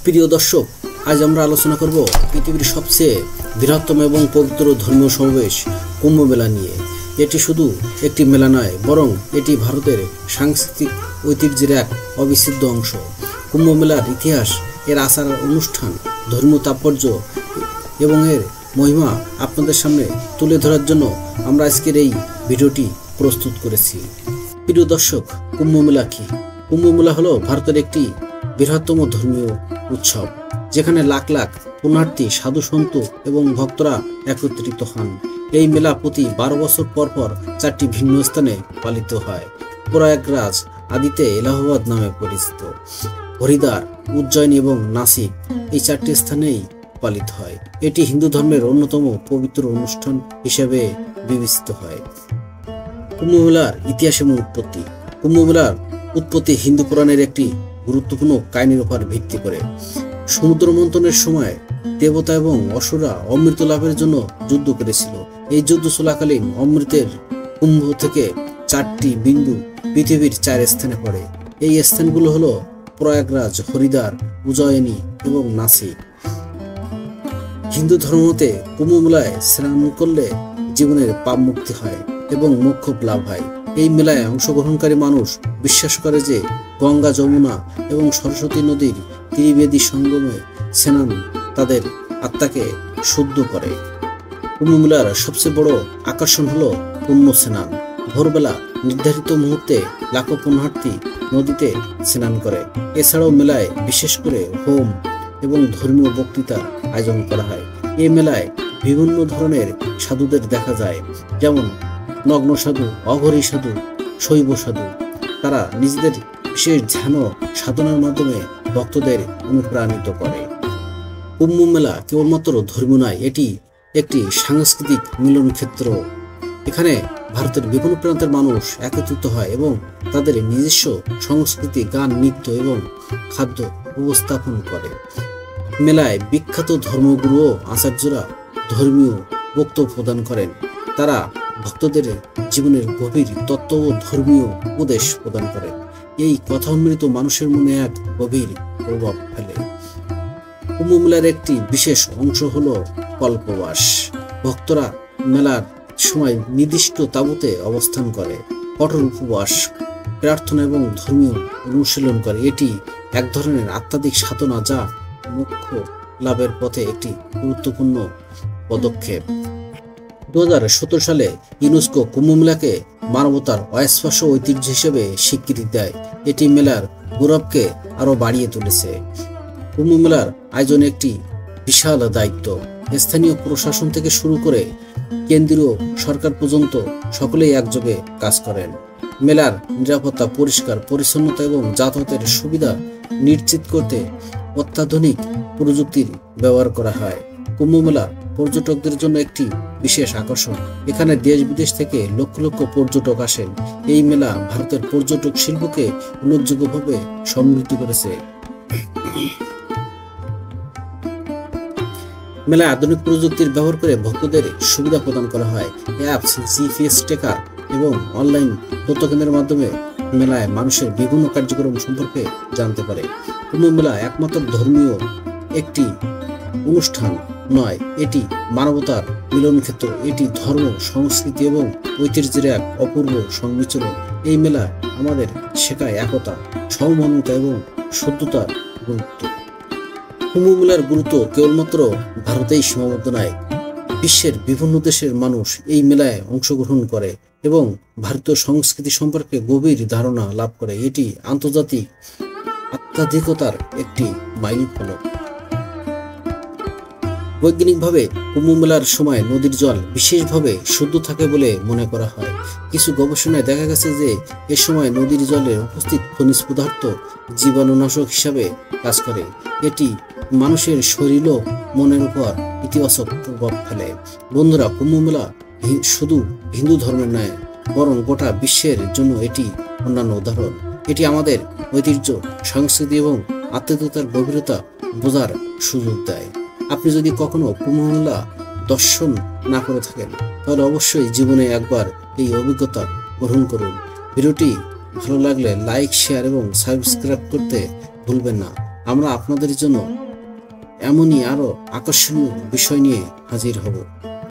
প্রিয় দর্শক, আজ আমরা আলোচনা করব পৃথিবীর সবচেয়ে বৃহত্তম এবং পবিত্র ধর্মীয় সমাবেশ কুম্ভ মেলা নিয়ে। এটি শুধু একটি মেলা নয়, বরং এটি ভারতের সাংস্কৃতিক ঐতিহ্যের এক অবিচ্ছেদ্য অংশ। কুম্ভ মেলার ইতিহাস, এর আচার অনুষ্ঠান, ধর্মীয় তাৎপর্য এবং এর মহিমা আপনাদের সামনে তুলে ধরার জন্য আমরা আজকের এই ভিডিওটি প্রস্তুত করেছি। প্রিয় দর্শক, কুম্ভ মেলা কি? কুম্ভ মেলা হলো ভারতের একটি বৃহত্তম ধর্মীয় উৎসব, যেখানে লাখ লাখ পুণ্যার্থী, সাধু সন্ত এবং ভক্তরা একত্রিত হন। এই মেলা প্রতি 12 বছর পর পর 4টি ভিন্ন স্থানে পালিত হয়। প্রয়াগরাজ, আদিতে এলাহাবাদ নামে পরিচিত, হরিদ্বার, উজ্জয়িনী এবং নাসিক, এই 4টি স্থানেই পালিত হয়। এটি হিন্দু ধর্মের অন্যতম পবিত্র অনুষ্ঠান হিসেবে বিবেচিত হয়। কুম্ভ মেলার ইতিহাস এবং উৎপত্তি। কুম্ভ মেলার উৎপত্তি হিন্দু পুরাণের একটি গুরুত্বপূর্ণ কাহিনীর উপর ভিত্তি করে। সমুদ্র মন্থনের সময় দেবতা এবং অসুররা অমৃত লাভের জন্য যুদ্ধ করেছিল। এই যুদ্ধ চলাকালীন অমৃতের কুম্ভ থেকে 4টি বিন্দু পৃথিবীর 4 স্থানে পড়ে। এই স্থানগুলো হলো প্রয়াগরাজ, হরিদ্বার, উজ্জয়িনী এবং নাসিক। হিন্দু ধর্মমতে কুম্ভ মেলায় স্নান করলে জীবনের পাপ মুক্তি হয় এবং মোক্ষ লাভ হয়। এই মেলায় অংশগ্রহণকারী মানুষ বিশ্বাস করে যে গঙ্গা, যমুনা এবং সরস্বতী নদীর ত্রিবেদী সঙ্গমে স্নান তাদের আত্মাকে শুদ্ধ করে। কুম্ভ মেলার সবচেয়ে বড় আকর্ষণ হলো পুণ্য স্নান। ভোরবেলা নির্ধারিত মুহূর্তে লাখো পুণ্যার্থী নদীতে স্নান করে। এছাড়াও মেলায় বিশেষ করে হোম এবং ধর্মীয় বক্তৃতার আয়োজন করা হয়। এই মেলায় বিভিন্ন ধরনের সাধুদের দেখা যায়, যেমন নগ্ন সাধু, অঘরী সাধু, শৈব সাধু। তারা নিজেদের বিশেষ ধ্যান সাধনার মাধ্যমে ভক্তদের অনুপ্রাণিত করে। কুম্ভ মেলা কেবলমাত্র ধর্মীয় নয়, এটি একটি সাংস্কৃতিক মিলন ক্ষেত্র। এখানে ভারতের বিভিন্ন প্রান্তের মানুষ একত্রিত হয় এবং তাদের নিজস্ব সংস্কৃতি, গান, নৃত্য এবং খাদ্য উপস্থাপন করে। মেলায় বিখ্যাত ধর্মগুরু ও আচার্যরা ধর্মীয় বক্তব্য প্রদান করেন। তারা ভক্তদের জীবনের গভীর তত্ত্ব ও ধর্মীয় উপদেশ প্রদান করে। এই কথামৃত মানুষের মনে এক গভীর প্রভাব ফেলে। কুম্ভ মেলার একটি বিশেষ অংশ হলো কল্পবাস। ভক্তরা মেলার সময় নির্দিষ্ট তাঁবুতে অবস্থান করে, কঠোর উপবাস, প্রার্থনা এবং ধর্মীয় অনুশীলন করে। এটি এক ধরনের আধ্যাত্মিক সাধনা, যা মোক্ষ লাভের পথে একটি গুরুত্বপূর্ণ পদক্ষেপ। 2017 সালে ইউনেস্কো কুম্ভ মেলাকে মানবতার অস্পর্শ ঐতিহ্য হিসেবে স্বীকৃতি দেয়। এটি মেলার গৌরবকে আরো বাড়িয়ে তুলেছে। কুম্ভ মেলার আয়োজন একটি বিশাল দায়িত্ব। স্থানীয় প্রশাসন থেকে শুরু করে কেন্দ্রীয় সরকার পর্যন্ত সকলেই একযোগে কাজ করেন। মেলার নিরাপত্তা, পরিষ্কার পরিচ্ছন্নতা এবং যাতায়াতের সুবিধা নিশ্চিত করতে অত্যাধুনিক প্রযুক্তির ব্যবহার করা হয়। কুম্ভ মেলা পর্যটকদের জন্য একটি বিশেষ আকর্ষণ। এখানে দেশ বিদেশ থেকে লক্ষ লক্ষ পর্যটক আসেন। এই মেলা ভারতের পর্যটক শিল্পকে উল্লেখযোগ্যভাবে সমৃদ্ধ করেছে। মেলায় আধুনিক প্রযুক্তির ব্যবহার করে ভক্তদের সুবিধা প্রদান করা হয়। অ্যাপস, জিপিএস ট্র্যাকার এবং অনলাইন তথ্য কেন্দ্রের মাধ্যমে মেলায় মানুষের বিভিন্ন কার্যক্রম সম্পর্কে জানতে পারে। কুম্ভ মেলা একমাত্র ধর্মীয় একটি অনুষ্ঠান নয়, এটি মানবতার মিলন ক্ষেত্র। এটি ধর্ম, সংস্কৃতি এবং ঐতিহ্যের এক অপূর্ব সংমিশ্রণ। এই মেলা আমাদের শেখায় একতা, সমমানতা এবং শুদ্ধতার গুরুত্ব। কুম্ভ মেলার গুরুত্ব কেবলমাত্র ভারতেই সীমাবদ্ধ নয়। বিশ্বের বিভিন্ন দেশের মানুষ এই মেলায় অংশগ্রহণ করে এবং ভারতীয় সংস্কৃতি সম্পর্কে গভীর ধারণা লাভ করে। এটি আন্তর্জাতিক আধ্যাত্মিকতার একটি মাইলফলক। বৈজ্ঞানিকভাবে কুম্ভ মেলার সময় নদীর জল বিশেষভাবে শুদ্ধ থাকে বলে মনে করা হয়। কিছু গবেষণায় দেখা গেছে যে এ সময় নদীর জলে উপস্থিত খনিজ পদার্থ জীবাণুনাশক হিসাবে কাজ করে। এটি মানুষের শরীর ও মনের উপর ইতিবাচক প্রভাব ফেলে। বন্ধুরা, কুম্ভ মেলা শুধু হিন্দু ধর্মের নয়, বরং গোটা বিশ্বের জন্য এটি অন্যান্য উদাহরণ। এটি আমাদের ঐতিহ্য, সংস্কৃতি এবং আধ্যাত্মিকতার গভীরতা বোঝার সুযোগ দেয়। আপনি যদি কখনো কুম্ভ মেলা দর্শন না করে থাকেন, তাহলে অবশ্যই জীবনে একবার এই অভিজ্ঞতা গ্রহণ করুন। ভিডিওটি ভালো লাগলে লাইক, শেয়ার এবং সাবস্ক্রাইব করতে ভুলবেন না। আমরা আপনাদের জন্য এমনই আরো আকর্ষণীয় বিষয় নিয়ে হাজির হব।